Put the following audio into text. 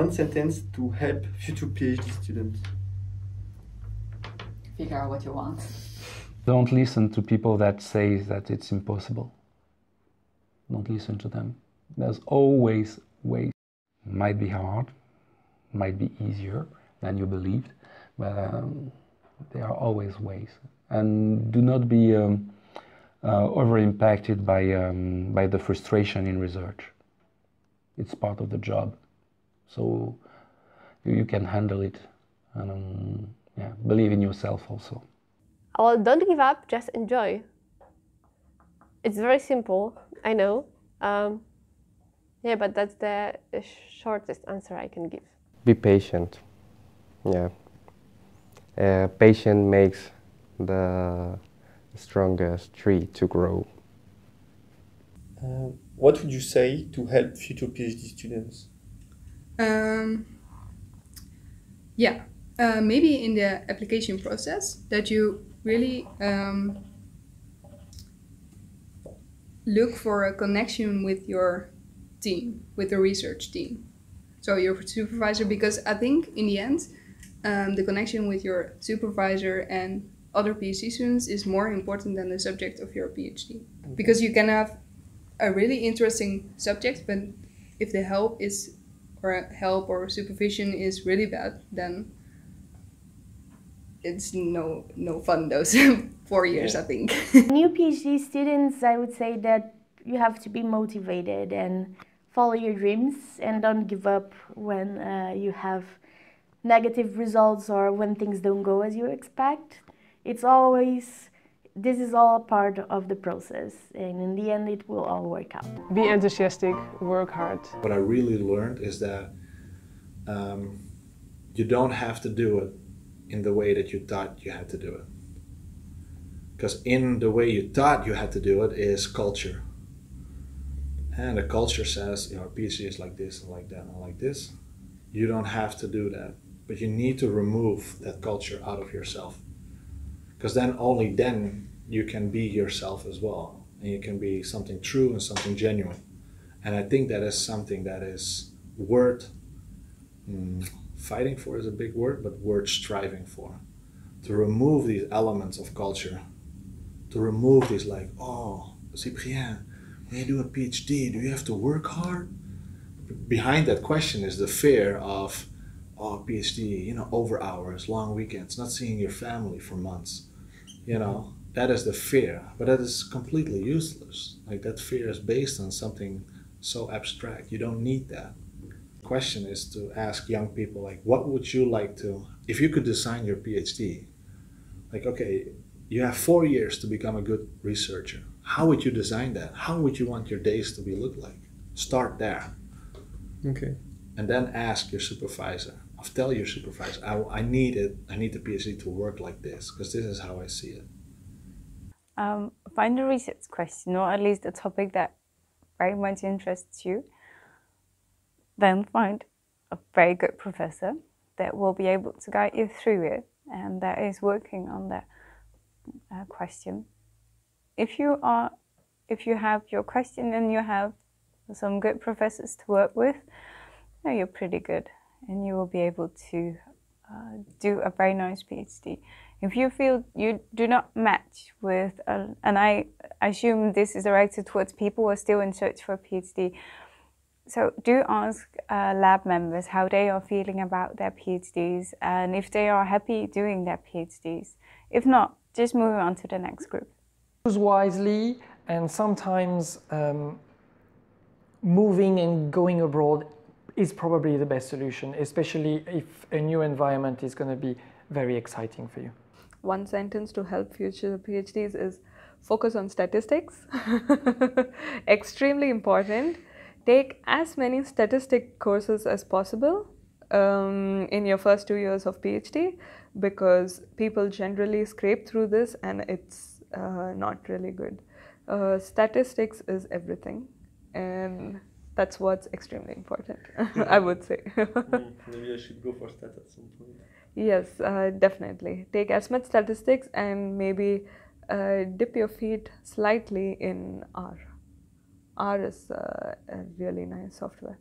One sentence to help future PhD students. Figure out what you want. Don't listen to people that say that it's impossible. Don't listen to them. There's always ways. Might be hard, might be easier than you believed, but there are always ways. And do not be over-impacted by the frustration in research. It's part of the job. So you can handle it, and yeah, believe in yourself also. Well, don't give up, just enjoy. It's very simple, I know. Yeah, but that's the shortest answer I can give. Be patient. Yeah. Patience makes the strongest tree to grow. What would you say to help future PhD students? Maybe in the application process that you really look for a connection with your team, with the research team. So your supervisor, because I think in the end, the connection with your supervisor and other PhD students is more important than the subject of your PhD. Okay. Because you can have a really interesting subject, but if the help or supervision is really bad, then it's no fun those 4 years, I think. New PhD students, I would say that you have to be motivated and follow your dreams and don't give up when you have negative results or when things don't go as you expect. This is all part of the process, and in the end it will all work out. Be enthusiastic, work hard. What I really learned is that you don't have to do it in the way that you thought you had to do it. Because in the way you thought you had to do it is culture. And the culture says, your PhD is like this and like that and like this. You don't have to do that, but you need to remove that culture out of yourself. Because then only then you can be yourself as well. And you can be something true and something genuine. And I think that is something that is worth fighting for is a big word, but worth striving for. To remove these elements of culture. To remove these like, oh, Cyprien, when you do a PhD, do you have to work hard? Behind that question is the fear of, oh, PhD, over hours, long weekends, not seeing your family for months. That is the fear, but that is completely useless. Like that fear is based on something so abstract. You don't need that. The question is to ask young people, like, what would you like to, if you could design your PhD, like, okay, you have 4 years to become a good researcher. How would you design that? How would you want your days to look like? Start there. Okay. And then ask your supervisor. Tell your supervisor, I need the PhD to work like this, because this is how I see it. Find a research question, or at least a topic that very much interests you. Then find a very good professor that will be able to guide you through it and that is working on that question. If you have your question and you have some good professors to work with, you're pretty good and you will be able to do a very nice PhD. If you feel you do not match with, and I assume this is directed towards people who are still in search for a PhD, so do ask lab members how they are feeling about their PhDs and if they are happy doing their PhDs. If not, just move on to the next group. Choose wisely, and sometimes moving and going abroad is probably the best solution, especially if a new environment is going to be very exciting for you. One sentence to help future PhDs is focus on statistics. Extremely important. Take as many statistic courses as possible in your first 2 years of PhD, because people generally scrape through this and it's not really good. Statistics is everything, and that's what's extremely important, I would say. Maybe I should go for stats at some point. Yes, definitely. Take as much statistics and maybe dip your feet slightly in R. R is a really nice software.